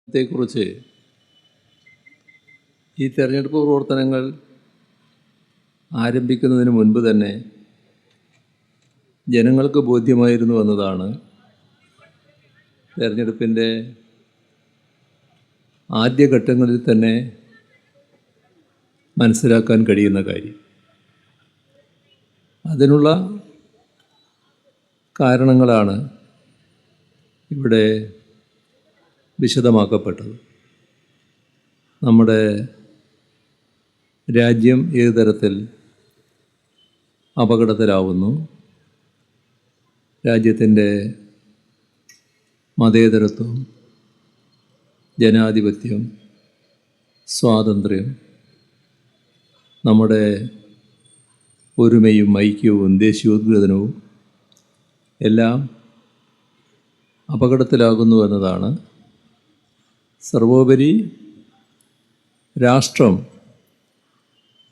ത്തെക്കുറിച്ച് ഈ തെരഞ്ഞെടുപ്പ് പ്രവർത്തനങ്ങൾ ആരംഭിക്കുന്നതിന് മുൻപ് തന്നെ ജനങ്ങൾക്ക് ബോധ്യമായിരുന്നു എന്നതാണ് തെരഞ്ഞെടുപ്പിൻ്റെ ആദ്യഘട്ടങ്ങളിൽ തന്നെ മനസ്സിലാക്കാൻ കഴിയുന്ന കാര്യം. അതിനുള്ള കാരണങ്ങളാണ് ഇവിടെ വിശദമാക്കപ്പെട്ടത്. നമ്മുടെ രാജ്യം ഏത് തരത്തിൽ അപകടത്തിലാവുന്നു, രാജ്യത്തിൻ്റെ മതേതരത്വം, ജനാധിപത്യം, സ്വാതന്ത്ര്യം, നമ്മുടെ ഒരുമയും ഐക്യവും ദേശീയോദ്ഗ്രഥനവും എല്ലാം അപകടത്തിലാകുന്നു എന്നതാണ്. സർവോപരി രാഷ്ട്രം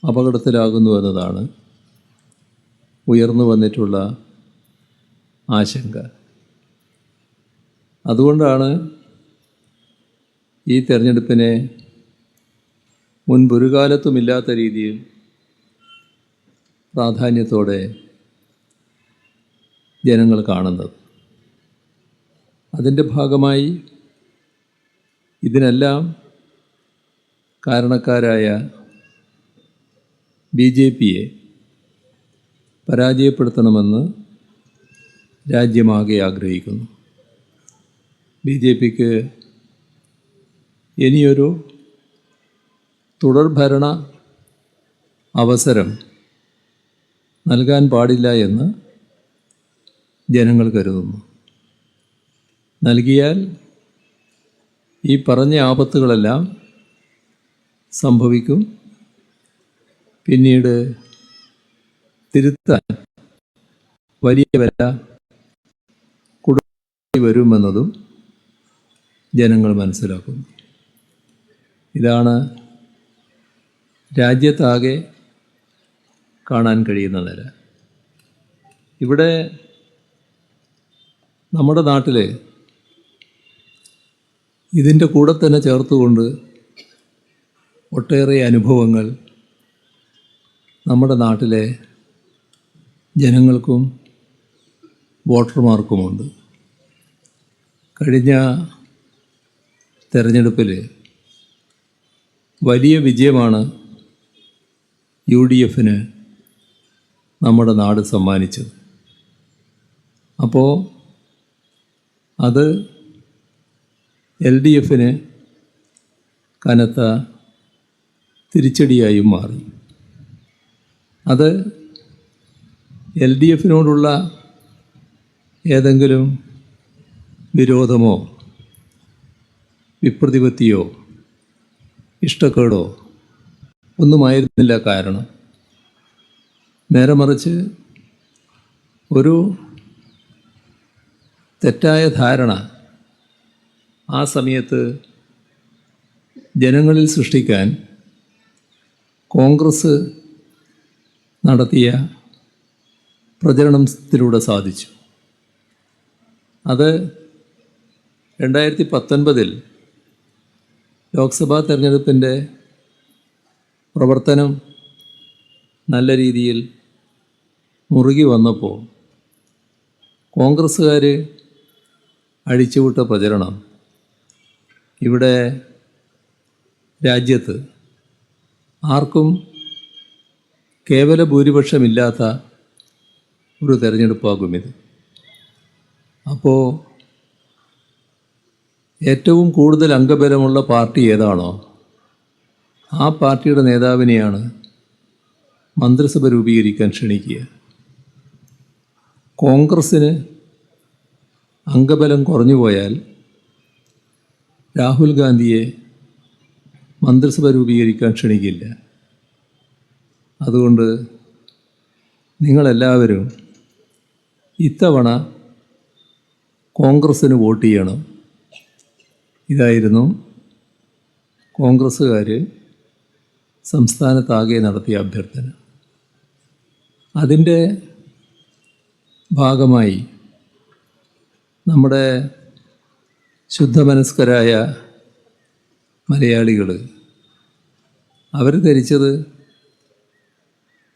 അപകടത്തിലാകുന്നു എന്നതാണ് ഉയർന്നു വന്നിട്ടുള്ള ആശങ്ക. അതുകൊണ്ടാണ് ഈ തെരഞ്ഞെടുപ്പിനെ മുൻപൊരു കാലത്തുമില്ലാത്ത രീതിയിൽ പ്രാധാന്യത്തോടെ ജനങ്ങൾ കാണുന്നത്. അതിൻ്റെ ഭാഗമായി ഇതിനെല്ലാം കാരണക്കാരായ BJPയെ പരാജയപ്പെടുത്തണമെന്ന് രാജ്യമാകെ ആഗ്രഹിക്കുന്നു. BJPക്ക് ഇനിയൊരു തുടർഭരണ അവസരം നൽകാൻ പാടില്ല എന്ന് ജനങ്ങൾ കരുതുന്നു. നൽകിയാൽ ഈ പറഞ്ഞ ആപത്തുകളെല്ലാം സംഭവിക്കും. പിന്നീട് തിരുത്താൻ വലിയ വില കൊടുക്കേണ്ടി വരുമെന്നതും ജനങ്ങൾ മനസ്സിലാക്കുന്നു. ഇതാണ് രാജ്യത്താകെ കാണാൻ കഴിയുന്ന നില. ഇവിടെ നമ്മുടെ നാട്ടിൽ ഇതിൻ്റെ കൂടെ തന്നെ ചേർത്തുകൊണ്ട് ഒട്ടേറെ അനുഭവങ്ങൾ നമ്മുടെ നാട്ടിലെ ജനങ്ങൾക്കും വോട്ടർമാർക്കുമുണ്ട്. കഴിഞ്ഞ തെരഞ്ഞെടുപ്പിൽ വലിയ വിജയമാണ് UDFന് നമ്മുടെ നാട് സമ്മാനിച്ചത്. അപ്പോൾ അത് LDFന് കനത്ത തിരിച്ചടിയായും മാറി. അത് LDFനോടുള്ള ഏതെങ്കിലും വിരോധമോ വിപ്രതിപത്തിയോ ഇഷ്ടക്കേടോ ഒന്നുമായിരുന്നില്ല കാരണം. നേരെ മറിച്ച് ഒരു തെറ്റായ ധാരണ ആ സമയത്ത് ജനങ്ങളിൽ സൃഷ്ടിക്കാൻ കോൺഗ്രസ് നടത്തിയ പ്രചരണത്തിലൂടെ സാധിച്ചു. അത് 2019 ലോക്സഭാ തെരഞ്ഞെടുപ്പിൻ്റെ പ്രവർത്തനം നല്ല രീതിയിൽ മുറുകി വന്നപ്പോൾ കോൺഗ്രസ്സുകാർ അഴിച്ചുവിട്ട പ്രചരണം ഇവിടെ രാജ്യത്ത് ആർക്കും കേവല ഭൂരിപക്ഷമില്ലാത്ത ഒരു തെരഞ്ഞെടുപ്പാകും ഇത്. അപ്പോൾ ഏറ്റവും കൂടുതൽ അംഗബലമുള്ള പാർട്ടി ഏതാണോ ആ പാർട്ടിയുടെ നേതാവിനെയാണ് മന്ത്രിസഭ രൂപീകരിക്കാൻ ക്ഷണിക്കുക. കോൺഗ്രസ്സിന് അംഗബലം കുറഞ്ഞു പോയാൽ രാഹുൽ ഗാന്ധിയെ മന്ത്രിസഭ രൂപീകരിക്കാൻ ക്ഷണിക്കില്ല. അതുകൊണ്ട് നിങ്ങളെല്ലാവരും ഇത്തവണ കോൺഗ്രസ്സിന് വോട്ട് ചെയ്യണം. ഇതായിരുന്നു കോൺഗ്രസ്സുകാർ സംസ്ഥാനത്താകെ നടത്തിയ അഭ്യർത്ഥന. അതിൻ്റെ ഭാഗമായി നമ്മുടെ ശുദ്ധമനസ്കരായ മലയാളികൾ അവർ ധരിച്ചത്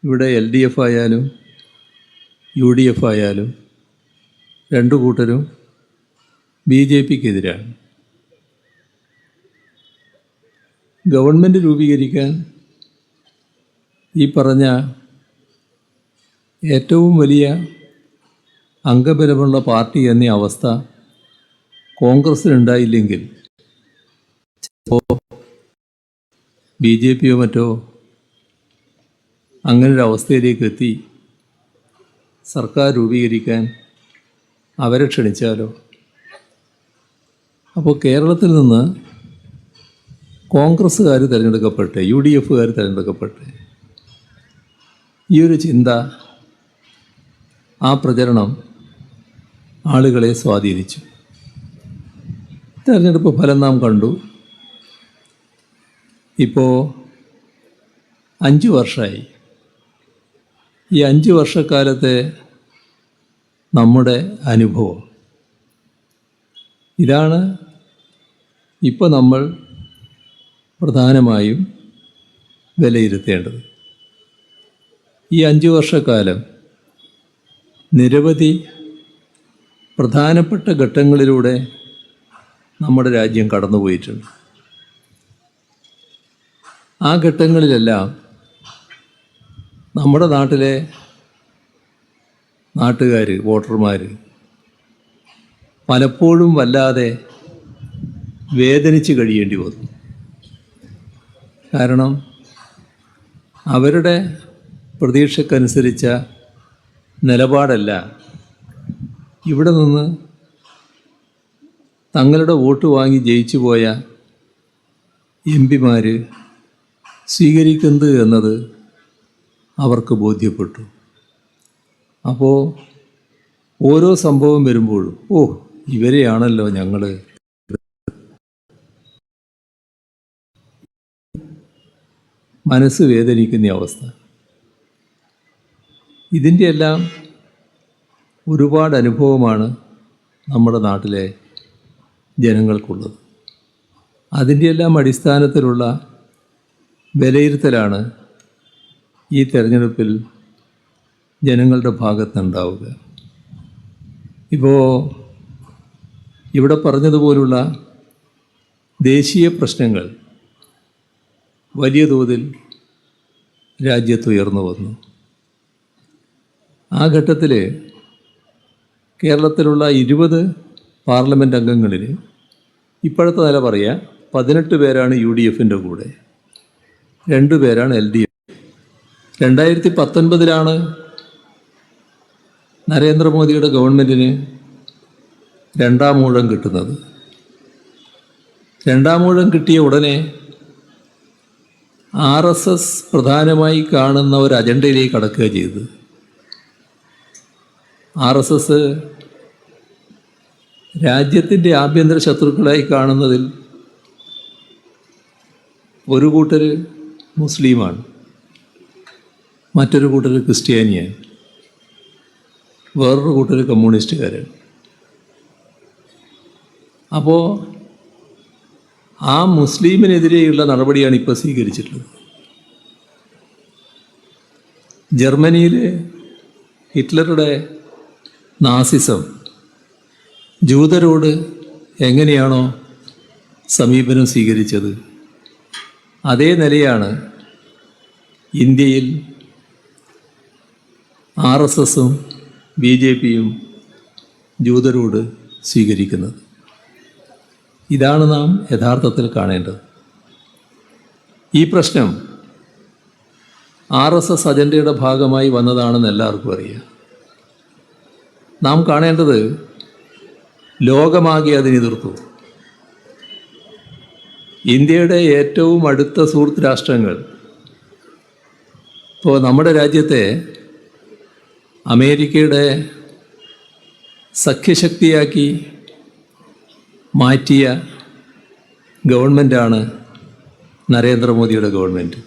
ഇവിടെ LDF ആയാലും UDF ആയാലും രണ്ടു കൂട്ടരും BJPക്കെതിരാണ്. ഗവൺമെൻറ് രൂപീകരിക്കാൻ ഈ പറഞ്ഞ ഏറ്റവും വലിയ അംഗബലമുള്ള പാർട്ടി എന്ന അവസ്ഥ കോൺഗ്രസ്സിനുണ്ടായില്ലെങ്കിൽ ചിലപ്പോൾ BJPയോ മറ്റോ അങ്ങനൊരവസ്ഥയിലേക്ക് എത്തി സർക്കാർ രൂപീകരിക്കാൻ അവരെ ക്ഷണിച്ചാലോ? അപ്പോൾ കേരളത്തിൽ നിന്ന് കോൺഗ്രസ്സുകാർ തിരഞ്ഞെടുക്കപ്പെട്ട് UDFകാർ തിരഞ്ഞെടുക്കപ്പെട്ട് ഈ ഒരു ചിന്ത, ആ പ്രചരണം ആളുകളെ സ്വാധീനിച്ചു. തിരഞ്ഞെടുപ്പ് ഫലം നാം കണ്ടു. ഇപ്പോൾ 5 വർഷമായി. ഈ 5 വർഷക്കാലത്തെ നമ്മുടെ അനുഭവം ഇതാണ് ഇപ്പോൾ നമ്മൾ പ്രധാനമായും വിലയിരുത്തേണ്ടത്. ഈ 5 വർഷക്കാലം നിരവധി പ്രധാനപ്പെട്ട ഘട്ടങ്ങളിലൂടെ നമ്മുടെ രാജ്യം കടന്നുപോയിട്ടുണ്ട്. ആ ഘട്ടങ്ങളിലെല്ലാം നമ്മുടെ നാട്ടിലെ നാട്ടുകാർ, വോട്ടർമാർ പലപ്പോഴും വല്ലാതെ വേദനിച്ച് കഴിയേണ്ടി വന്നു. കാരണം അവരുടെ പ്രതീക്ഷക്കനുസരിച്ച നിലപാടല്ല ഇവിടെ നിന്ന് തങ്ങളുടെ വോട്ട് വാങ്ങി ജയിച്ചു പോയ MP-മാർ സ്വീകരിക്കുന്നത് എന്നത് അവർക്ക് ബോധ്യപ്പെട്ടു. അപ്പോൾ ഓരോ സംഭവം വരുമ്പോഴും ഇവരെയാണല്ലോ ഞങ്ങൾ മനസ്സ് വേദനിക്കുന്ന അവസ്ഥ. ഇതിൻ്റെ എല്ലാം ഒരുപാട് അനുഭവമാണ് നമ്മുടെ നാട്ടിലെ ജനങ്ങൾക്കുള്ളത്. അതിൻ്റെ എല്ലാം അടിസ്ഥാനത്തിലുള്ള വിലയിരുത്തലാണ് ഈ തെരഞ്ഞെടുപ്പിൽ ജനങ്ങളുടെ ഭാഗത്തുണ്ടാവുക. ഇപ്പോൾ ഇവിടെ പറഞ്ഞതുപോലുള്ള ദേശീയ പ്രശ്നങ്ങൾ വലിയ തോതിൽ രാജ്യത്തുയർന്നു വന്നു. ആ ഘട്ടത്തിൽ കേരളത്തിലുള്ള 20 പാർലമെൻറ്റ് അംഗങ്ങളിൽ ഇപ്പോഴത്തെ നില പറയുക 18 പേരാണ് UDFൻ്റെ കൂടെ, 2 പേരാണ് LDF. 2019 നരേന്ദ്രമോദിയുടെ ഗവൺമെൻറ്റിന് 2ാം ഊഴം കിട്ടുന്നത്. 2ാം ഊഴം കിട്ടിയ ഉടനെ RSS പ്രധാനമായി കാണുന്ന ഒരു അജണ്ടയിലേക്ക് കടക്കുക ചെയ്തത്. RSS രാജ്യത്തിൻ്റെ ആഭ്യന്തര ശത്രുക്കളായി കാണുന്നതിൽ ഒരു കൂട്ടർ മുസ്ലിമാണ്, മറ്റൊരു കൂട്ടർ ക്രിസ്ത്യാനിയാണ്, വേറൊരു കൂട്ടർ കമ്മ്യൂണിസ്റ്റുകാരാണ്. അപ്പോൾ ആ മുസ്ലിമിനെതിരെയുള്ള നടപടിയാണ് ഇപ്പോൾ സ്വീകരിച്ചിട്ടുള്ളത്. ജർമ്മനിയിൽ ഹിറ്റ്ലറുടെ നാസിസം ജൂതരോട് എങ്ങനെയാണോ സമീപനം സ്വീകരിച്ചത്, അതേ നിലയാണ് ഇന്ത്യയിൽ RSSും BJPയും ജൂതരോട് സ്വീകരിക്കുന്നത്. ഇതാണ് നാം യഥാർത്ഥത്തിൽ കാണേണ്ടത്. ഈ പ്രശ്നം RSS അജണ്ടയുടെ ഭാഗമായി വന്നതാണെന്ന് എല്ലാവർക്കും അറിയാം. നാം കാണേണ്ടത് ലോകമാകെ അതിനെ എതിർത്തു. ഇന്ത്യയുടെ ഏറ്റവും അടുത്ത സുഹൃത്ത് രാഷ്ട്രങ്ങൾ, ഇപ്പോൾ നമ്മുടെ രാജ്യത്തെ അമേരിക്കയുടെ സഖ്യശക്തിയാക്കി മാറ്റിയ ഗവൺമെൻറ്റാണ് നരേന്ദ്രമോദിയുടെ ഗവൺമെൻറ്.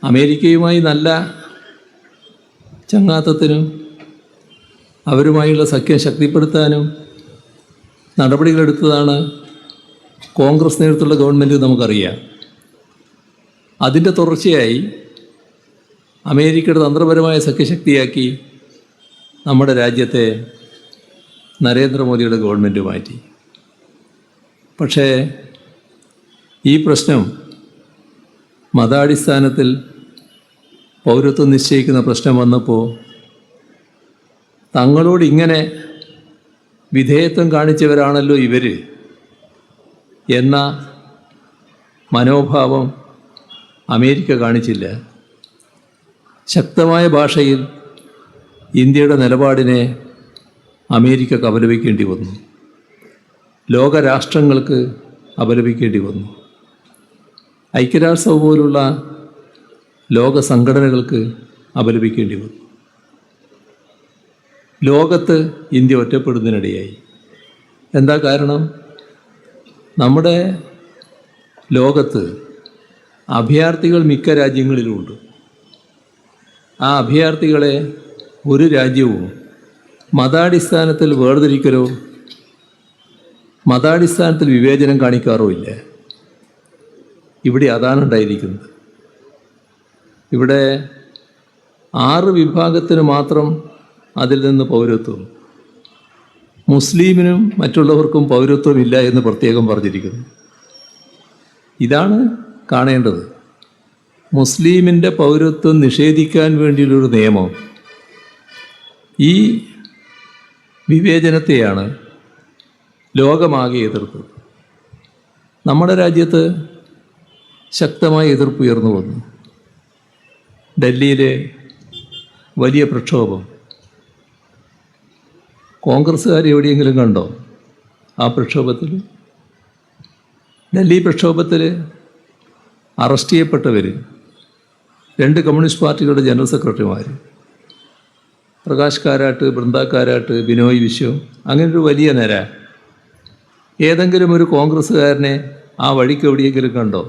അമേരിക്കയുമായി നല്ല ചങ്ങാത്തത്തിനും അവരുമായുള്ള സഖ്യം ശക്തിപ്പെടുത്താനും നടപടികളെടുത്തതാണ് കോൺഗ്രസ് നേതൃത്വമുള്ള ഗവൺമെൻറ് നമുക്കറിയാം. അതിൻ്റെ തുടർച്ചയായി അമേരിക്കയുടെ തന്ത്രപരമായ സഖ്യശക്തിയാക്കി നമ്മുടെ രാജ്യത്തെ നരേന്ദ്രമോദിയുടെ ഗവൺമെൻറ് മാറ്റി. പക്ഷേ ഈ പ്രശ്നം മതാടിസ്ഥാനത്തിൽ പൗരത്വം നിശ്ചയിക്കുന്ന പ്രശ്നം വന്നപ്പോൾ തങ്ങളോട് ഇങ്ങനെ വിധേയത്വം കാണിച്ചവരാണല്ലോ ഇവർ എന്ന മനോഭാവം അമേരിക്ക കാണിച്ചില്ല. ശക്തമായ ഭാഷയിൽ ഇന്ത്യയുടെ നിലപാടിനെ അമേരിക്കക്ക് അപലപിക്കേണ്ടി വന്നു. ലോകരാഷ്ട്രങ്ങൾക്ക് അപലപിക്കേണ്ടി വന്നു. ഐക്യരാഷ്ട്രസഭ പോലുള്ള ലോക സംഘടനകൾക്ക് അപലപിക്കേണ്ടി വന്നു. ലോകത്ത് ഇന്ത്യ ഒറ്റപ്പെടുന്നതിനിടയായി. എന്താ കാരണം? നമ്മുടെ ലോകത്ത് അഭയാർത്ഥികൾ മിക്ക രാജ്യങ്ങളിലുമുണ്ട്. ആ അഭയാർത്ഥികളെ ഒരു രാജ്യവും മതാടിസ്ഥാനത്തിൽ വേർതിരിക്കലോ മതാടിസ്ഥാനത്തിൽ വിവേചനം കാണിക്കാറോ ഇല്ല. ഇവിടെ അതാണ് ഉണ്ടായിരിക്കുന്നത്. ഇവിടെ 6 വിഭാഗത്തിന് മാത്രം അതിൽ നിന്ന് പൗരത്വം, മുസ്ലിമിനും മറ്റുള്ളവർക്കും പൗരത്വമില്ല എന്ന് പ്രത്യേകം പറഞ്ഞിരിക്കുന്നു. ഇതാണ് കാണേണ്ടത്. മുസ്ലിമിൻ്റെ പൗരത്വം നിഷേധിക്കാൻ വേണ്ടിയുള്ളൊരു നിയമം. ഈ വിവേചനത്തെയാണ് ലോകമാകെ എതിർത്തത്. നമ്മുടെ രാജ്യത്ത് ശക്തമായ എതിർപ്പ് ഉയർന്നു വന്നു. ഡൽഹിയിലെ വലിയ പ്രക്ഷോഭം കോൺഗ്രസ്സുകാർ എവിടെയെങ്കിലും കണ്ടോ? ആ പ്രക്ഷോഭത്തിൽ, ഡൽഹി പ്രക്ഷോഭത്തിൽ അറസ്റ്റ് ചെയ്യപ്പെട്ടവർ 2 കമ്മ്യൂണിസ്റ്റ് പാർട്ടികളുടെ ജനറൽ സെക്രട്ടറിമാർ, പ്രകാശ് കാരാട്ട്, ബൃന്ദ കാരാട്ട്, ബിനോയ് വിശ്വം, അങ്ങനൊരു വലിയ നിര. ഏതെങ്കിലും ഒരു കോൺഗ്രസ്സുകാരനെ ആ വഴിക്ക് എവിടെയെങ്കിലും കണ്ടോ?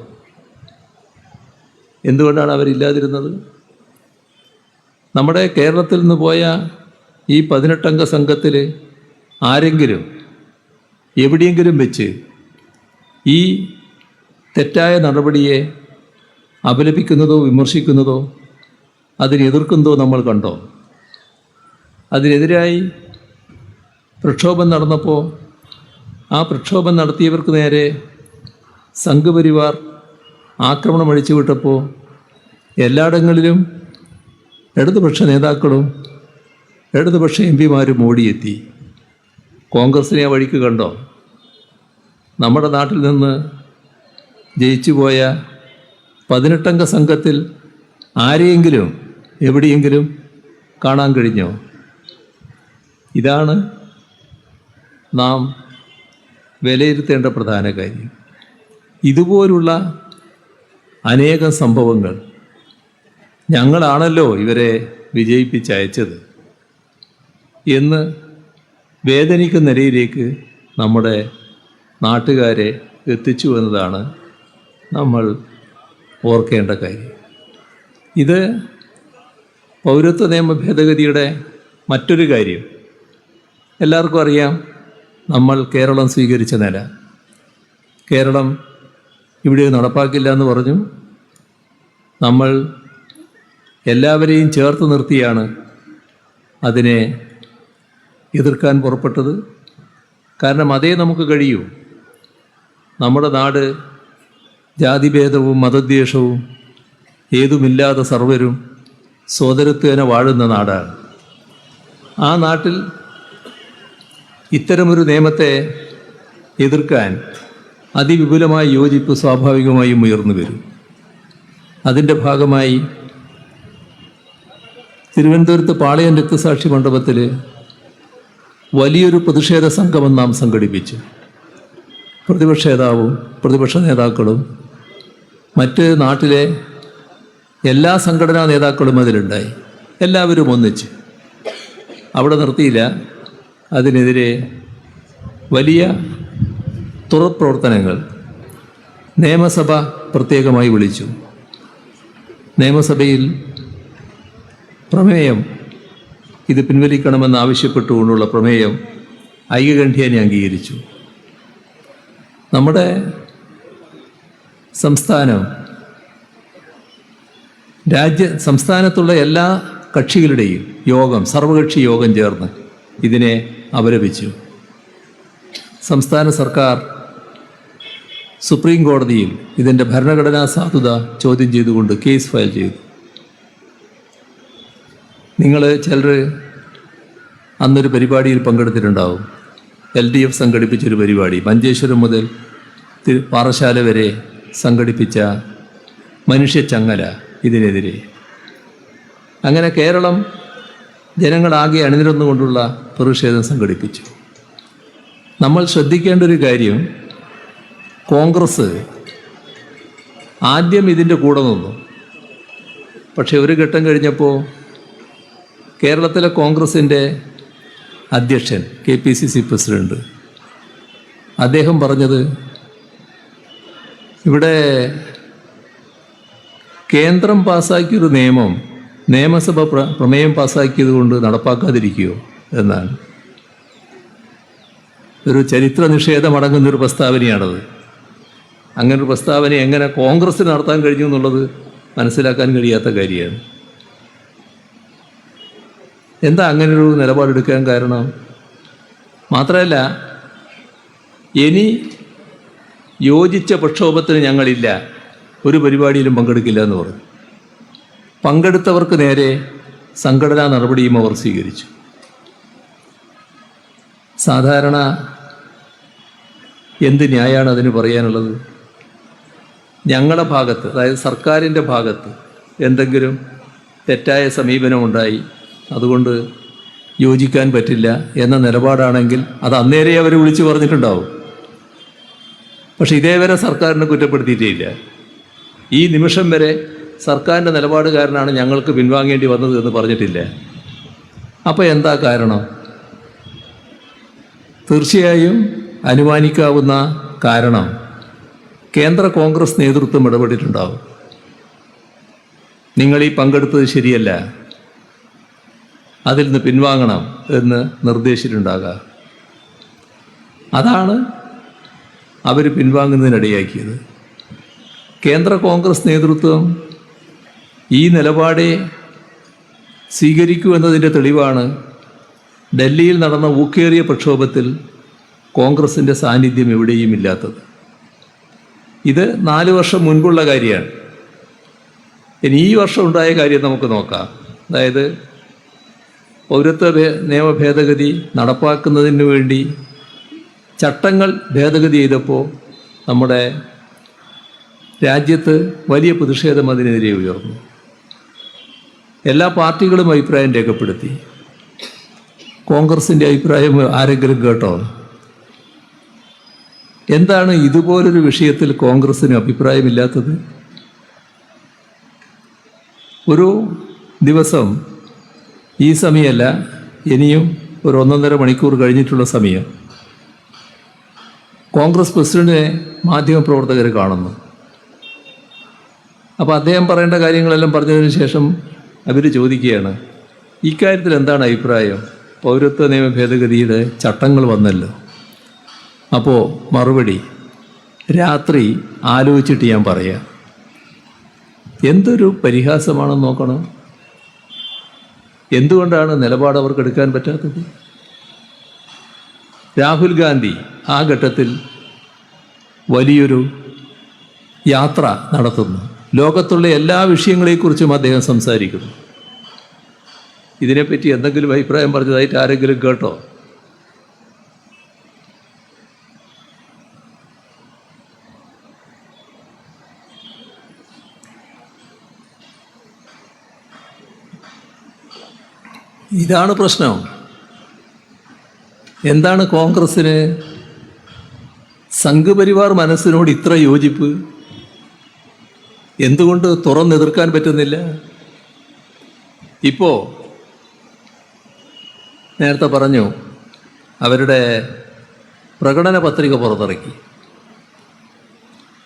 എന്തുകൊണ്ടാണ് അവരില്ലാതിരുന്നത്? നമ്മുടെ കേരളത്തിൽ നിന്ന് പോയ ഈ 18 അംഗ സംഘത്തിൽ ആരെങ്കിലും എവിടെയെങ്കിലും വെച്ച് ഈ തെറ്റായ നടപടിയെ അപലപിക്കുന്നതോ വിമർശിക്കുന്നതോ അതിനെതിർക്കുന്നതോ നമ്മൾ കണ്ടോ? അതിനെതിരായി പ്രക്ഷോഭം നടന്നപ്പോൾ ആ പ്രക്ഷോഭം നടത്തിയവർക്ക് നേരെ സംഘപരിവാർ ആക്രമണം അഴിച്ചുവിട്ടപ്പോൾ എല്ലായിടങ്ങളിലും ഇടതുപക്ഷ നേതാക്കളും ഇടതുപക്ഷ എംപിമാരും ഓടിയെത്തി. കോൺഗ്രസിനെ ആ വഴിക്ക് കണ്ടോ? നമ്മുടെ നാട്ടിൽ നിന്ന് ജയിച്ചുപോയ 18 അംഗ സംഘത്തിൽ ആരെയെങ്കിലും എവിടെയെങ്കിലും കാണാൻ കഴിഞ്ഞോ? ഇതാണ് നാം വിലയിരുത്തേണ്ട പ്രധാന കാര്യം. ഇതുപോലുള്ള അനേകം സംഭവങ്ങൾ ഞങ്ങളാണല്ലോ ഇവരെ വിജയിപ്പിച്ചയച്ചത് എന്ന് വേദനിക്കുന്ന നിലയിലേക്ക് നമ്മുടെ നാട്ടുകാരെ എത്തിച്ചു എന്നതാണ് നമ്മൾ ഓർക്കേണ്ട കാര്യം. ഇത് പൗരത്വ നിയമ ഭേദഗതിയുടെ മറ്റൊരു കാര്യം. എല്ലാവർക്കും അറിയാം, നമ്മൾ കേരളം സ്വീകരിച്ച നില. കേരളം ഇവിടെ നടപ്പാക്കില്ല എന്ന് പറഞ്ഞു. നമ്മൾ എല്ലാവരെയും ചേർത്ത് നിർത്തിയാണ് അതിനെ എതിർക്കാൻ പുറപ്പെട്ടത്. കാരണം അതേ നമുക്ക് കഴിയൂ. നമ്മുടെ നാട് ജാതിഭേദവും മതദ്വേഷവും ഏതുമില്ലാതെ സർവരും സോദരത്വേന വാഴുന്ന നാടാണ്. ആ നാട്ടിൽ ഇത്തരമൊരു നിയമത്തെ എതിർക്കാൻ അതിവിപുലമായ യോജിപ്പ് സ്വാഭാവികമായും ഉയർന്നു വരും. അതിൻ്റെ ഭാഗമായി തിരുവനന്തപുരത്ത് പാളയം രക്തസാക്ഷി മണ്ഡപത്തിൽ വലിയൊരു പ്രതിഷേധ സംഗമം നാം സംഘടിപ്പിച്ചു. പ്രതിപക്ഷ നേതാവും പ്രതിപക്ഷ നേതാക്കളും മറ്റ് നാട്ടിലെ എല്ലാ സംഘടനാ നേതാക്കളും അതിലുണ്ടായി. എല്ലാവരും ഒന്നിച്ച്. അവിടെ നിർത്തിയില്ല. അതിനെതിരെ വലിയ തുറപ്രവർത്തനങ്ങൾ നിയമസഭ പ്രത്യേകമായി വിളിച്ചു. നിയമസഭയിൽ പ്രമേയം ഇത് പിൻവലിക്കണമെന്ന് ആവശ്യപ്പെട്ടുകൊണ്ടുള്ള പ്രമേയം ഐക്യകണ്ഠ്യേന അംഗീകരിച്ചു. നമ്മുടെ സംസ്ഥാനത്തുള്ള എല്ലാ കക്ഷികളുടെയും യോഗം, സർവകക്ഷി യോഗം ചേർന്ന് ഇതിനെ അപലപിച്ചു. സംസ്ഥാന സർക്കാർ സുപ്രീം കോടതിയിൽ ഇതിൻ്റെ ഭരണഘടനാ സാധുത ചോദ്യം ചെയ്തുകൊണ്ട് കേസ് ഫയൽ ചെയ്തു. നിങ്ങൾ ചിലർ അന്നൊരു പരിപാടിയിൽ പങ്കെടുത്തിട്ടുണ്ടാവും. LDF സംഘടിപ്പിച്ചൊരു പരിപാടി, മഞ്ചേശ്വരം മുതൽ പാറശാല വരെ സംഘടിപ്പിച്ച മനുഷ്യച്ചങ്ങല ഇതിനെതിരെ. അങ്ങനെ കേരളം ജനങ്ങളാകെ അണിനിരന്നുകൊണ്ടുള്ള പ്രതിഷേധം സംഘടിപ്പിച്ചു. നമ്മൾ ശ്രദ്ധിക്കേണ്ട ഒരു കാര്യം, കോൺഗ്രസ് ആദ്യം ഇതിൻ്റെ കൂടെ നിന്നു. പക്ഷേ ഒരു ഘട്ടം കഴിഞ്ഞപ്പോൾ കേരളത്തിലെ കോൺഗ്രസിൻ്റെ അധ്യക്ഷൻ, KPCC പ്രസിഡന്റ്, അദ്ദേഹം പറഞ്ഞത്, ഇവിടെ കേന്ദ്രം പാസ്സാക്കിയൊരു നിയമം നിയമസഭ പ്രമേയം പാസ്സാക്കിയത് കൊണ്ട് നടപ്പാക്കാതിരിക്കുകയോ എന്നാണ്. ഒരു ചരിത്ര നിഷേധമടങ്ങുന്നൊരു പ്രസ്താവനയാണത്. അങ്ങനൊരു പ്രസ്താവന എങ്ങനെ കോൺഗ്രസ്സിന് നടത്താൻ കഴിഞ്ഞു എന്നുള്ളത് മനസ്സിലാക്കാൻ കഴിയാത്ത കാര്യമാണ്. എന്താ അങ്ങനൊരു നിലപാടെടുക്കാൻ കാരണം? മാത്രമല്ല, ഇനി യോജിച്ച പ്രക്ഷോഭത്തിന് ഞങ്ങളില്ല, ഒരു പരിപാടിയിലും പങ്കെടുക്കില്ല എന്ന് പറഞ്ഞു. പങ്കെടുത്തവർക്ക് നേരെ സംഘടനാ നടപടിയും അവർ സ്വീകരിച്ചു. സാധാരണ എന്ത് ന്യായമാണ് അതിന് പറയാനുള്ളത്? ഞങ്ങളുടെ ഭാഗത്ത്, അതായത് സർക്കാരിൻ്റെ ഭാഗത്ത് എന്തെങ്കിലും തെറ്റായ സമീപനമുണ്ടായി, അതുകൊണ്ട് യോജിക്കാൻ പറ്റില്ല എന്ന നിലപാടാണെങ്കിൽ അത് അന്നേരെ അവർ വിളിച്ചു പറഞ്ഞിട്ടുണ്ടാവും. പക്ഷെ ഇതേവരെ സർക്കാരിനെ കുറ്റപ്പെടുത്തിയിട്ടേയില്ല. ഈ നിമിഷം വരെ സർക്കാരിൻ്റെ നിലപാട് കാരണമാണ് ഞങ്ങൾക്ക് പിൻവാങ്ങേണ്ടി വന്നത് എന്ന് പറഞ്ഞിട്ടില്ല. അപ്പോൾ എന്താ കാരണം? തീർച്ചയായും അനുമാനിക്കാവുന്ന കാരണം കേന്ദ്ര കോൺഗ്രസ് നേതൃത്വം ഇടപെട്ടിട്ടുണ്ടാവും. നിങ്ങൾ ഈ പങ്കെടുത്തത് ശരിയല്ല, അതിൽ നിന്ന് പിൻവാങ്ങണം എന്ന് നിർദ്ദേശിച്ചിട്ടുണ്ടാകാം. അതാണ് അവർ പിൻവാങ്ങുന്നതിനിടയാക്കിയത്. കേന്ദ്ര കോൺഗ്രസ് നേതൃത്വം ഈ നിലപാടെ സ്വീകരിക്കൂ എന്നതിൻ്റെ തെളിവാണ് ഡൽഹിയിൽ നടന്ന ഊക്കേറിയ പ്രക്ഷോഭത്തിൽ കോൺഗ്രസിൻ്റെ സാന്നിധ്യം എവിടെയും ഇല്ലാത്തത്. ഇത് 4 വർഷം മുൻപുള്ള കാര്യമാണ്. ഇനി ഈ വർഷം ഉണ്ടായ കാര്യം നമുക്ക് നോക്കാം. അതായത് പൗരത്വ നിയമ ഭേദഗതി നടപ്പാക്കുന്നതിന് വേണ്ടി ചട്ടങ്ങൾ ഭേദഗതി ചെയ്തപ്പോൾ നമ്മുടെ രാജ്യത്ത് വലിയ പ്രതിഷേധം അതിനെതിരെ ഉയർന്നു. എല്ലാ പാർട്ടികളും അഭിപ്രായം രേഖപ്പെടുത്തി. കോൺഗ്രസിൻ്റെ അഭിപ്രായം ആരെങ്കിലും കേട്ടോ? എന്താണ് ഇതുപോലൊരു വിഷയത്തിൽ കോൺഗ്രസ്സിന് അഭിപ്രായമില്ലാത്തത്? ഒരു ദിവസം, ഈ സമയമല്ല, ഇനിയും ഒരു 1.5 മണിക്കൂർ കഴിഞ്ഞിട്ടുള്ള സമയം, കോൺഗ്രസ് പ്രസിഡന്റിനെ മാധ്യമപ്രവർത്തകർ കാണുന്നു. അപ്പോൾ അദ്ദേഹം പറയേണ്ട കാര്യങ്ങളെല്ലാം പറഞ്ഞതിന് ശേഷം അവർ ചോദിക്കുകയാണ്, ഇക്കാര്യത്തിൽ എന്താണ് അഭിപ്രായം? പൗരത്വ നിയമ ഭേദഗതിയുടെ ചട്ടങ്ങൾ വന്നല്ലോ. അപ്പോൾ മറുപടി, രാത്രി ആലോചിച്ചിട്ട് ഞാൻ പറയാം. എന്തൊരു പരിഹാസമാണെന്ന് നോക്കണം. എന്തുകൊണ്ടാണ് നിലപാട് അവർക്ക് എടുക്കാൻ പറ്റാത്തത്? രാഹുൽ ഗാന്ധി ആ ഘട്ടത്തിൽ വലിയൊരു യാത്ര നടത്തുന്നു. ലോകത്തുള്ള എല്ലാ വിഷയങ്ങളെക്കുറിച്ചും അദ്ദേഹം സംസാരിക്കുന്നു. ഇതിനെപ്പറ്റി എന്തെങ്കിലും അഭിപ്രായം പറഞ്ഞതായിട്ട് ആരെങ്കിലും കേട്ടോ? ഇതാണ് പ്രശ്നം. എന്താണ് കോൺഗ്രസ്സിന് സംഘപരിവാർ മനസ്സിനോട് ഇത്ര യോജിപ്പ്? എന്തുകൊണ്ട് തുറന്നെതിർക്കാൻ പറ്റുന്നില്ല? ഇപ്പോൾ നേരത്തെ പറഞ്ഞു, അവരുടെ പ്രകടന പത്രിക പുറത്തിറക്കി.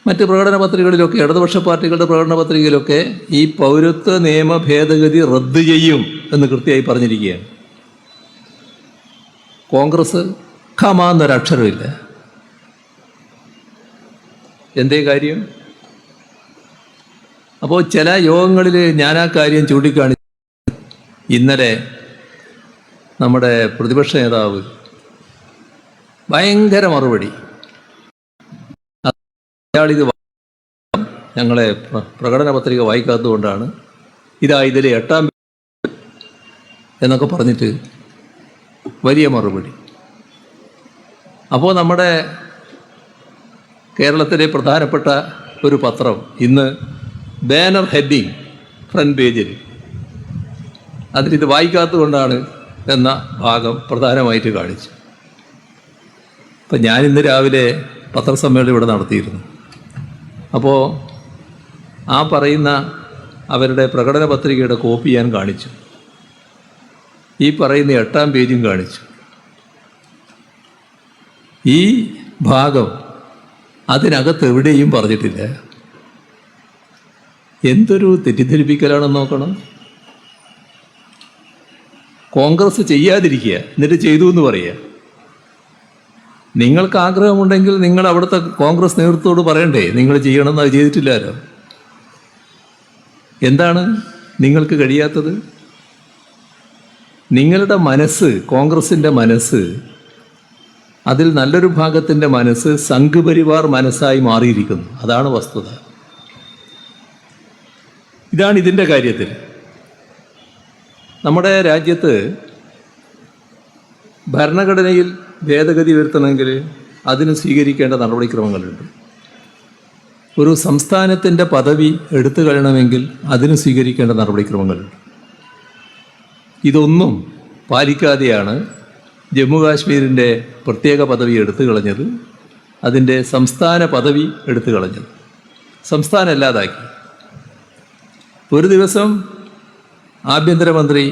മറ്റ് പ്രകടന പത്രികകളിലൊക്കെ, ഇടതുപക്ഷ പാർട്ടികളുടെ പ്രകടന പത്രികയിലൊക്കെ ഈ പൗരത്വ നിയമ ഭേദഗതി റദ്ദ് ചെയ്യും എന്ന് കൃത്യമായി പറഞ്ഞിരിക്കുകയാണ്. കോൺഗ്രസ് ഖമാന്നൊരക്ഷരമില്ല. എന്തേ കാര്യം? അപ്പോൾ ചില യോഗങ്ങളിൽ ഞാൻ ആ കാര്യം ചൂണ്ടിക്കാണി. ഇന്നലെ നമ്മുടെ പ്രതിപക്ഷ നേതാവ് ഭയങ്കര മറുപടി. അയാളിത് ഞങ്ങളെ പ്രകടന പത്രിക വായിക്കാത്തതുകൊണ്ടാണ് ഇതിൽ 8-ാം എന്നൊക്കെ പറഞ്ഞിട്ട് വലിയ മറുപടി. അപ്പോൾ നമ്മുടെ കേരളത്തിലെ പ്രധാനപ്പെട്ട ഒരു പത്രം ഇന്ന് ബാനർ ഹെഡിങ് ഫ്രണ്ട് പേജിൽ അതിലിത് വായിക്കാത്തതുകൊണ്ടാണ് എന്ന ഭാഗം പ്രധാനമായിട്ട് കാണിച്ചു. അപ്പം ഞാനിന്ന് രാവിലെ പത്രസമ്മേളനം ഇവിടെ നടത്തിയിരുന്നു. അപ്പോൾ ആ പറയുന്ന അവരുടെ പ്രകടന പത്രികയുടെ കോപ്പി ഞാൻ കാണിച്ചു. ഈ പറയുന്ന 8-ാം പേജും കാണിച്ചു. ഈ ഭാഗം അതിനകത്ത് എവിടെയും പറഞ്ഞിട്ടില്ല. എന്തൊരു തെറ്റിദ്ധരിപ്പിക്കലാണെന്ന് നോക്കണം. കോൺഗ്രസ് ചെയ്യാതിരിക്കുക, എന്നിട്ട് ചെയ്തു എന്ന് പറയുക. നിങ്ങൾക്ക് ആഗ്രഹമുണ്ടെങ്കിൽ നിങ്ങൾ അവിടുത്തെ കോൺഗ്രസ് നേതൃത്വത്തോട് പറയണ്ടേ നിങ്ങൾ ചെയ്യണമെന്ന്. അത് ചെയ്തിട്ടില്ലല്ലോ. എന്താണ് നിങ്ങൾക്ക് കഴിയാത്തത്? നിങ്ങളുടെ മനസ്സ്, കോൺഗ്രസിൻ്റെ മനസ്സ്, അതിൽ നല്ലൊരു ഭാഗത്തിൻ്റെ മനസ്സ് സംഘപരിവാർ മനസ്സായി മാറിയിരിക്കുന്നു. അതാണ് വസ്തുത. ഇതാണ് ഇതിൻ്റെ കാര്യത്തിൽ. നമ്മുടെ രാജ്യത്ത് ഭരണഘടനയിൽ ഭേദഗതി വരുത്തണമെങ്കിൽ അതിന് സ്വീകരിക്കേണ്ട നടപടിക്രമങ്ങളുണ്ട്. ഒരു സംസ്ഥാനത്തിൻ്റെ പദവി എടുത്തു കളയണമെങ്കിൽ അതിന് സ്വീകരിക്കേണ്ട നടപടിക്രമങ്ങളുണ്ട്. ഇതൊന്നും പാലിക്കാതെയാണ് ജമ്മു കാശ്മീരിൻ്റെ പ്രത്യേക പദവി എടുത്തു കളഞ്ഞത്, അതിൻ്റെ സംസ്ഥാന പദവി എടുത്തു കളഞ്ഞത്, സംസ്ഥാനം അല്ലാതാക്കി. ഒരു ദിവസം ആഭ്യന്തരമന്ത്രി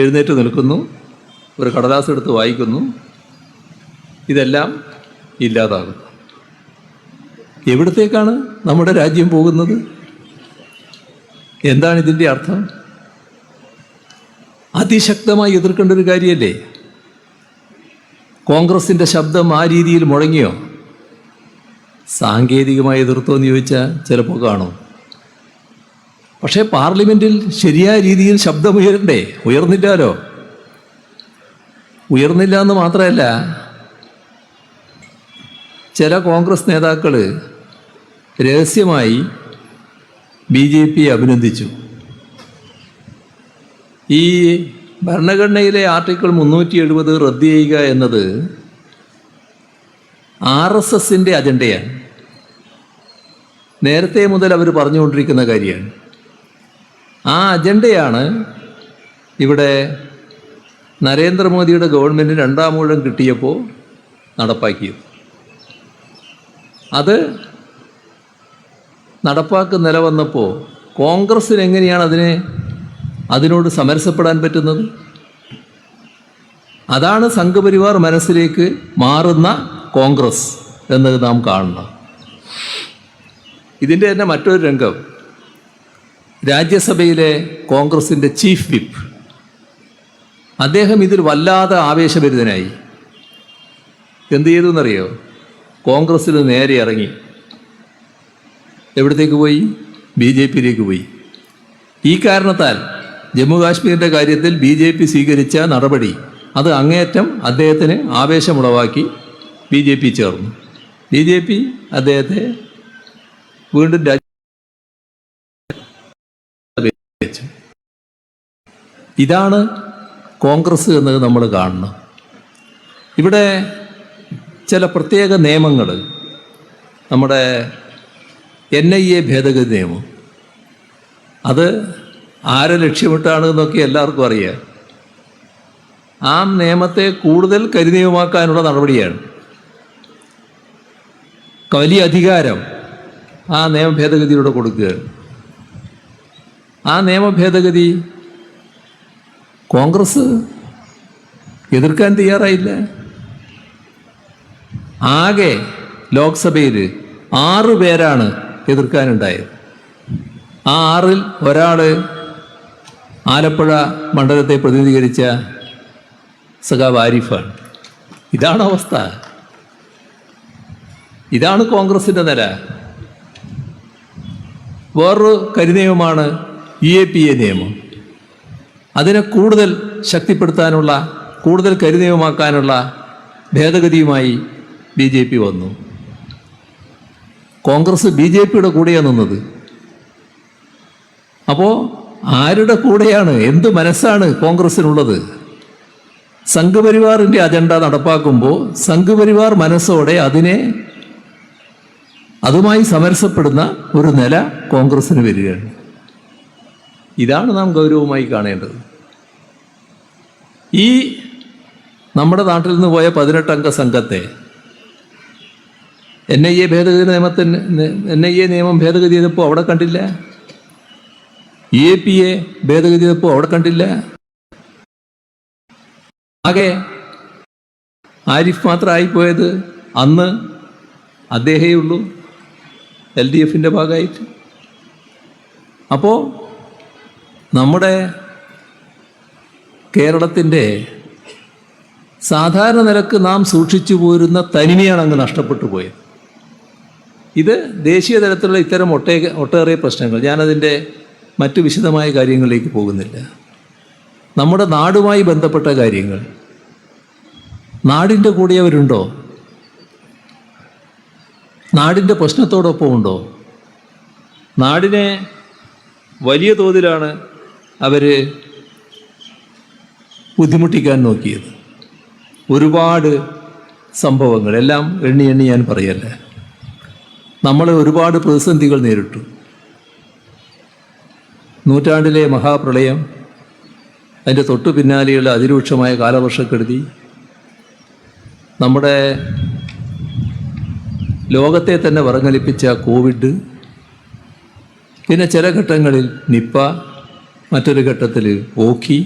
എഴുന്നേറ്റ് നിൽക്കുന്നു, ഒരു കടലാസ് എടുത്ത് വായിക്കുന്നു, ഇതെല്ലാം ഇല്ലാതാകുന്നു. എവിടത്തേക്കാണ് നമ്മുടെ രാജ്യം പോകുന്നത്? എന്താണ് ഇതിൻ്റെ അർത്ഥം? അതിശക്തമായി എതിർക്കേണ്ട ഒരു കാര്യമല്ലേ? കോൺഗ്രസിൻ്റെ ശബ്ദം ആ രീതിയിൽ മുഴങ്ങിയോ? സാങ്കേതികമായി എതിർത്തോ എന്ന് ചോദിച്ചാൽ ചിലപ്പോൾ കാണും. പക്ഷേ പാർലമെൻറ്റിൽ ശരിയായ രീതിയിൽ ശബ്ദമുയരണ്ടേ? ഉയർന്നില്ലല്ലോ. ഉയർന്നില്ല എന്ന് മാത്രമല്ല, ചില കോൺഗ്രസ് നേതാക്കൾ രഹസ്യമായി BJP അഭിനന്ദിച്ചു. ഈ ഭരണഘടനയിലെ ആർട്ടിക്കിൾ 370 റദ്ദ് ചെയ്യുക എന്നത് RSSൻ്റെ അജണ്ടയാണ്. നേരത്തെ മുതൽ അവർ പറഞ്ഞുകൊണ്ടിരിക്കുന്ന കാര്യമാണ്. ആ അജണ്ടയാണ് ഇവിടെ നരേന്ദ്രമോദിയുടെ ഗവൺമെൻറ് 2-ാം ഊഴം കിട്ടിയപ്പോൾ നടപ്പാക്കിയത്. അത് നടപ്പാക്കുന്ന നില വന്നപ്പോൾ കോൺഗ്രസ്സിന് എങ്ങനെയാണ് അതിനോട് സമരസപ്പെടാൻ പറ്റുന്നത്? അതാണ് സംഘപരിവാർ മനസ്സിലേക്ക് മാറുന്ന കോൺഗ്രസ് എന്നത് നാം കാണണം. ഇതിൻ്റെ തന്നെ മറ്റൊരു രംഗം, രാജ്യസഭയിലെ കോൺഗ്രസിൻ്റെ ചീഫ് വിപ്പ് അദ്ദേഹം ഇതിൽ വല്ലാതെ ആവേശഭരിതനായി. എന്ത് ചെയ്തു എന്നറിയോ? കോൺഗ്രസ്സിൽ നേരെ ഇറങ്ങി. എവിടത്തേക്ക് പോയി? BJPയിലേക്ക് പോയി. ഈ കാരണത്താൽ ജമ്മു കാശ്മീരിൻ്റെ കാര്യത്തിൽ BJP സ്വീകരിച്ച നടപടി അത് അങ്ങേയറ്റം അദ്ദേഹത്തിന് ആവേശമുളവാക്കി. BJP ചേർന്നു. BJP അദ്ദേഹത്തെ വീണ്ടും വെച്ചു. ഇതാണ് കോൺഗ്രസ് എന്നത് നമ്മൾ കാണണം. ഇവിടെ ചില പ്രത്യേക നിയമങ്ങൾ, നമ്മുടെ NIA ഭേദഗതി നിയമം, അത് ആരെ ലക്ഷ്യമിട്ടാണ് എന്നൊക്കെ എല്ലാവർക്കും അറിയാം. ആ നിയമത്തെ കൂടുതൽ കരിനിയമമാക്കാനുള്ള നടപടിയാണ്. വലിയ അധികാരം ആ നിയമ ഭേദഗതിയിലൂടെ കൊടുക്കുകയാണ്. ആ നിയമ ഭേദഗതി കോൺഗ്രസ് എതിർക്കാൻ തയ്യാറായില്ല. ആകെ ലോക്സഭയിൽ 6 പേരാണ് എതിർക്കാനുണ്ടായത്. ആ 6-ൽ ഒരാൾ ആലപ്പുഴ മണ്ഡലത്തെ പ്രതിനിധീകരിച്ച സഖാവ് ആരിഫാണ്. ഇതാണ് അവസ്ഥ. ഇതാണ് കോൺഗ്രസിൻ്റെ നില. വേറൊരു കരിനിയമമാണ് UAPA നിയമം. അതിനെ കൂടുതൽ ശക്തിപ്പെടുത്താനുള്ള, കൂടുതൽ കരിനിയമമാക്കാനുള്ള ഭേദഗതിയുമായി BJP വന്നു. കോൺഗ്രസ് BJPയുടെ കൂടെയാണ് നിന്നത്. അപ്പോൾ ആരുടെ കൂടെയാണ്, എന്ത് മനസ്സാണ് കോൺഗ്രസ്സിനുള്ളത്? സംഘപരിവാറിൻ്റെ അജണ്ട നടപ്പാക്കുമ്പോൾ സംഘപരിവാർ മനസ്സോടെ അതുമായി സമരസപ്പെടുന്ന ഒരു നില കോൺഗ്രസ്സിന് വരികയാണ്. ഇതാണ് നാം ഗൗരവമായി കാണേണ്ടത്. ഈ നമ്മുടെ നാട്ടിൽ നിന്ന് പോയ 18 അംഗ സംഘത്തെ NIA നിയമം ഭേദഗതി ചെയ്തപ്പോൾ അവിടെ കണ്ടില്ല, UAPA ഭേദഗതി ചെയ്തപ്പോൾ അവിടെ കണ്ടില്ല. ആകെ ആരിഫ് മാത്രമായിപ്പോയത് അന്ന് അദ്ദേഹമേ ഉള്ളൂ LDFൻ്റെ ഭാഗമായിട്ട്. അപ്പോൾ നമ്മുടെ കേരളത്തിൻ്റെ സാധാരണ നിലക്ക് നാം സൂക്ഷിച്ചു പോരുന്ന തനിമയാണ് അങ്ങ് നഷ്ടപ്പെട്ടു പോയത്. ഇത് ദേശീയ തലത്തിലുള്ള ഇത്തരം ഒട്ടേറെ പ്രശ്നങ്ങൾ, ഞാനതിൻ്റെ മറ്റ് വിശദമായ കാര്യങ്ങളിലേക്ക് പോകുന്നില്ല. നമ്മുടെ നാടുമായി ബന്ധപ്പെട്ട കാര്യങ്ങൾ, നാടിൻ്റെ കൂടെ അവരുണ്ടോ? നാടിൻ്റെ പ്രശ്നത്തോടൊപ്പം ഉണ്ടോ? നാടിനെ വലിയ തോതിലാണ് അവർ ബുദ്ധിമുട്ടിക്കാൻ നോക്കിയത്. ഒരുപാട് സംഭവങ്ങൾ, എല്ലാം എണ്ണി ഞാൻ പറയല്ല. നമ്മൾ ഒരുപാട് പ്രതിസന്ധികൾ നേരിട്ടു. നൂറ്റാണ്ടിലെ മഹാപ്രളയം, അതിൻ്റെ തൊട്ടു പിന്നാലെയുള്ള അതിരൂക്ഷമായ കാലവർഷക്കെടുതി, നമ്മുടെ ലോകത്തെ തന്നെ വിറങ്ങലിപ്പിച്ച കോവിഡ്, പിന്നെ ചില ഘട്ടങ്ങളിൽ നിപ്പ, മറ്റൊരു ഘട്ടത്തിൽ ഓഖി.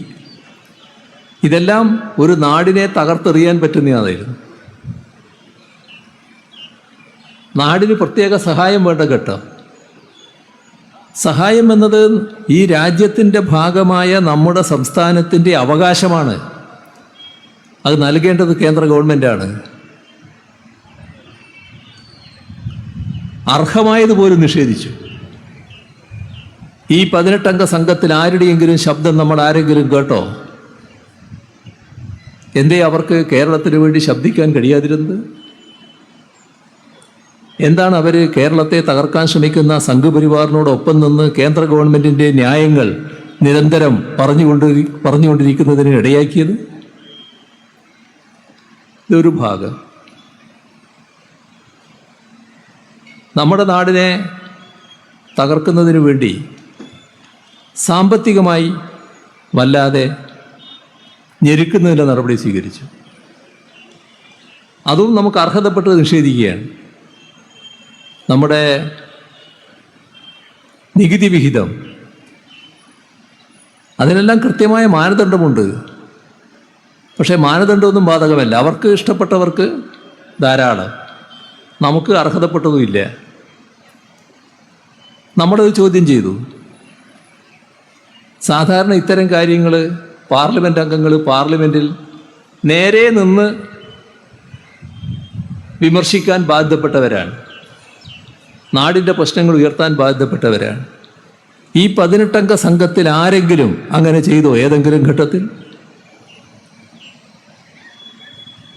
ഇതെല്ലാം ഒരു നാടിനെ തകർത്തെറിയാൻ പറ്റുന്നതായിരുന്നു. നാടിന് പ്രത്യേക സഹായം വേണ്ട ഘട്ടം. സഹായം എന്നത് ഈ രാജ്യത്തിൻ്റെ ഭാഗമായ നമ്മുടെ സംസ്ഥാനത്തിൻ്റെ അവകാശമാണ്. അത് നൽകേണ്ടത് കേന്ദ്ര ഗവൺമെൻറ്റാണ്. അർഹമായതുപോലും നിഷേധിച്ചു. ഈ 18 അംഗ സംഘത്തിൽ ആരുടെയെങ്കിലും ശബ്ദം നമ്മൾ ആരെങ്കിലും കേട്ടോ? എന്തേ അവർക്ക് കേരളത്തിന് വേണ്ടി ശബ്ദിക്കാൻ കഴിയാതിരുന്നത്? എന്താണ് അവർ കേരളത്തെ തകർക്കാൻ ശ്രമിക്കുന്ന സംഘപരിവാറിനോടൊപ്പം നിന്ന് കേന്ദ്ര ഗവൺമെൻറ്റിൻ്റെ ന്യായങ്ങൾ നിരന്തരം പറഞ്ഞുകൊണ്ടിരിക്കുന്നതിന് ഇടയാക്കിയത്? ഇതൊരു ഭാഗം. നമ്മുടെ നാടിനെ തകർക്കുന്നതിന് വേണ്ടി സാമ്പത്തികമായി വല്ലാതെ ഞെരുക്കുന്നതിൻ്റെ നടപടി സ്വീകരിച്ചു. അതും നമുക്ക് അർഹതപ്പെട്ടത് നിഷേധിക്കുകയാണ്. നമ്മുടെ നികുതി വിഹിതം, അതിനെല്ലാം കൃത്യമായ മാനദണ്ഡമുണ്ട്. പക്ഷേ മാനദണ്ഡമൊന്നും ബാധകമല്ല. അവർക്ക് ഇഷ്ടപ്പെട്ടവർക്ക് ധാരാളം, നമുക്ക് അർഹതപ്പെട്ടതുമില്ല. നമ്മളത് ചോദ്യം ചെയ്തു. സാധാരണ ഇത്തരം കാര്യങ്ങൾ പാർലമെൻറ്റ് അംഗങ്ങൾ പാർലമെൻറ്റിൽ നേരെ നിന്ന് വിമർശിക്കാൻ ബാധ്യപ്പെട്ടവരാണ്, നാടിൻ്റെ പ്രശ്നങ്ങൾ ഉയർത്താൻ ബാധ്യപ്പെട്ടവരാണ്. ഈ 18 അംഗ സംഘത്തിൽ ആരെങ്കിലും അങ്ങനെ ചെയ്തോ? ഏതെങ്കിലും ഘട്ടത്തിൽ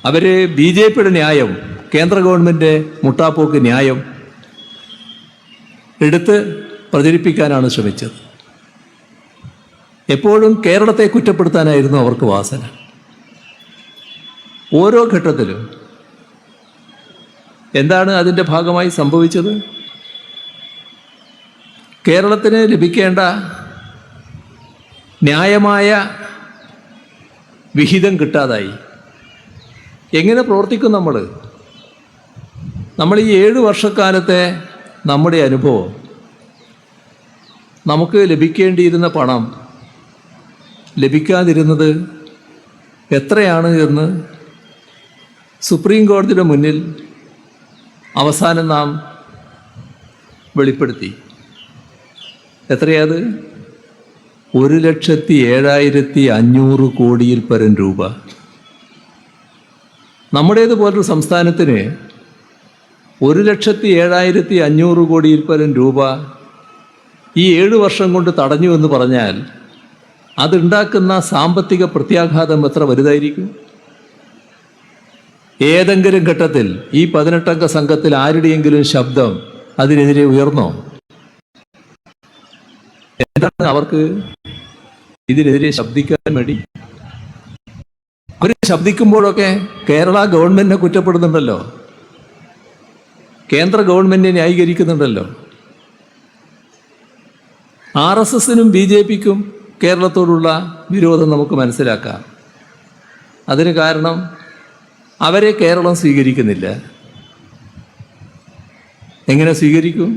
അവർ BJPയുടെ ന്യായം, കേന്ദ്ര ഗവൺമെൻറ് മുട്ടാപ്പോക്ക് ന്യായം എടുത്ത് പ്രചരിപ്പിക്കാനാണ് ശ്രമിച്ചത്. എപ്പോഴും കേരളത്തെ കുറ്റപ്പെടുത്താനായിരുന്നു അവർക്ക് വാസന. ഓരോ ഘട്ടത്തിലും എന്താണ് അതിൻ്റെ ഭാഗമായി സംഭവിച്ചത്? കേരളത്തിന് ലഭിക്കേണ്ട ന്യായമായ വിഹിതം കിട്ടാതായി. എങ്ങനെ പ്രവർത്തിക്കും നമ്മൾ ഈ 7 വർഷക്കാലത്തെ നമ്മുടെ അനുഭവം, നമുക്ക് ലഭിക്കേണ്ടിയിരുന്ന പണം ലഭിക്കാതിരുന്നത് എത്രയാണ് എന്ന് സുപ്രീം കോടതിയുടെ മുന്നിൽ അവസാനം നാം വെളിപ്പെടുത്തി. എത്രയത്? 1,07,500 കോടിയിൽ പരം രൂപ. നമ്മുടേതുപോലൊരു സംസ്ഥാനത്തിന് 1,07,500 കോടിയിൽ പരം രൂപ ഈ 7 വർഷം കൊണ്ട് തടഞ്ഞു എന്ന് പറഞ്ഞാൽ അതുണ്ടാക്കുന്ന സാമ്പത്തിക പ്രത്യാഘാതം എത്ര വലുതായിരിക്കും? ഏതെങ്കിലും ഘട്ടത്തിൽ ഈ 18 അംഗ സംഘത്തിൽ ആരുടെയെങ്കിലും ശബ്ദം അതിനെതിരെ ഉയർന്നോ? എന്താണ് അവർക്ക് ഇതിനെതിരെ ശബ്ദിക്കാൻ വേണ്ടി? അവർ ശബ്ദിക്കുമ്പോഴൊക്കെ കേരള ഗവൺമെന്റിനെ കുറ്റപ്പെടുന്നുണ്ടല്ലോ, കേന്ദ്ര ഗവൺമെന്റിനെ ന്യായീകരിക്കുന്നുണ്ടല്ലോ. RSSനും BJPക്കും കേരളത്തോടുള്ള വിരോധം നമുക്ക് മനസ്സിലാക്കാം. അതിന് കാരണം അവരെ കേരളം സ്വീകരിക്കുന്നില്ല. എങ്ങനെ സ്വീകരിക്കും?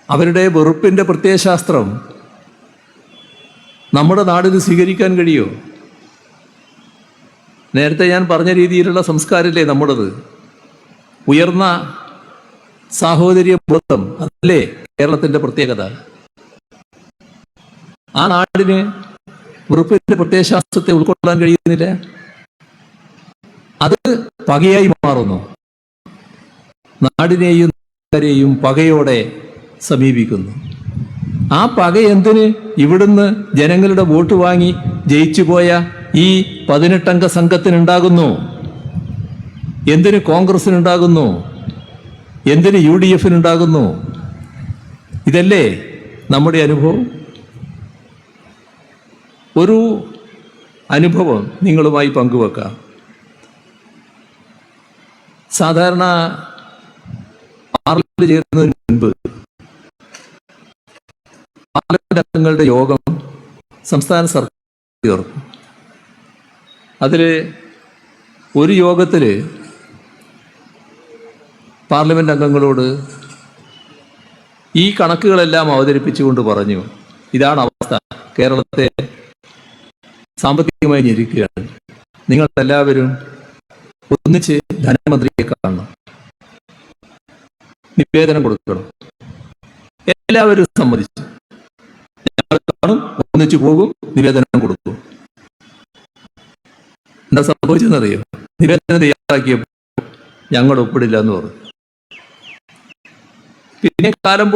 അവരുടെ വെറുപ്പിൻ്റെ പ്രത്യയശാസ്ത്രം നമ്മുടെ നാടിന് സ്വീകരിക്കാൻ കഴിയുമോ? നേരത്തെ ഞാൻ പറഞ്ഞ രീതിയിലുള്ള സംസ്കാരമല്ലേ നമ്മുടേത്? ഉയർന്ന സാഹോദര്യ ബോധം, അതല്ലേ കേരളത്തിൻ്റെ പ്രത്യേകത? ആ നാടിന് വെറുപ്പിൻ്റെ പ്രത്യയശാസ്ത്രത്തെ ഉൾക്കൊള്ളാൻ കഴിയുന്നില്ല. അത് പകയായി മാറുന്നു. നാടിനെയും നാട്ടുകാരെയും പകയോടെ സമീപിക്കുന്നു. ആ പക എന്തിന് ഇവിടുന്ന് ജനങ്ങളുടെ വോട്ട് വാങ്ങി ജയിച്ചു പോയ ഈ 18 അംഗ സംഘത്തിനുണ്ടാകുന്നു? എന്തിന് കോൺഗ്രസിനുണ്ടാകുന്നു? എന്തിന് UDFനുണ്ടാകുന്നു? ഇതല്ലേ നമ്മുടെ അനുഭവം? ഒരു അനുഭവം നിങ്ങളുമായി പങ്കുവെക്കാം. സാധാരണ പാർലമെന്റ് ചേരുന്നതിന് മുൻപ് പാർലമെന്റ് അംഗങ്ങളുടെ യോഗം സംസ്ഥാന സർക്കാർ ചേർക്കും. അതിൽ ഒരു യോഗത്തിൽ പാർലമെന്റ് അംഗങ്ങളോട് ഈ കണക്കുകളെല്ലാം അവതരിപ്പിച്ചുകൊണ്ട് പറഞ്ഞു, ഇതാണ് അവസ്ഥ, കേരളത്തെ സാമ്പത്തികമായി ഞെരുക്കുകയാണ്, നിങ്ങൾ എല്ലാവരും ഒന്നിച്ച് ധനമന്ത്രിയെ കാണണം, നിവേദനം കൊടുക്കണം. എല്ലാവരും സമ്മതിച്ചു. ഞങ്ങൾ കാണും, ഒന്നിച്ചു പോകും, നിവേദനം കൊടുക്കും. എന്താ സംഭവിച്ചെന്നറിയോ? നിവേദനം തയ്യാറാക്കിയപ്പോൾ ഞങ്ങൾ ഒപ്പിടില്ല എന്ന് പറഞ്ഞു. പിന്നെ കാലം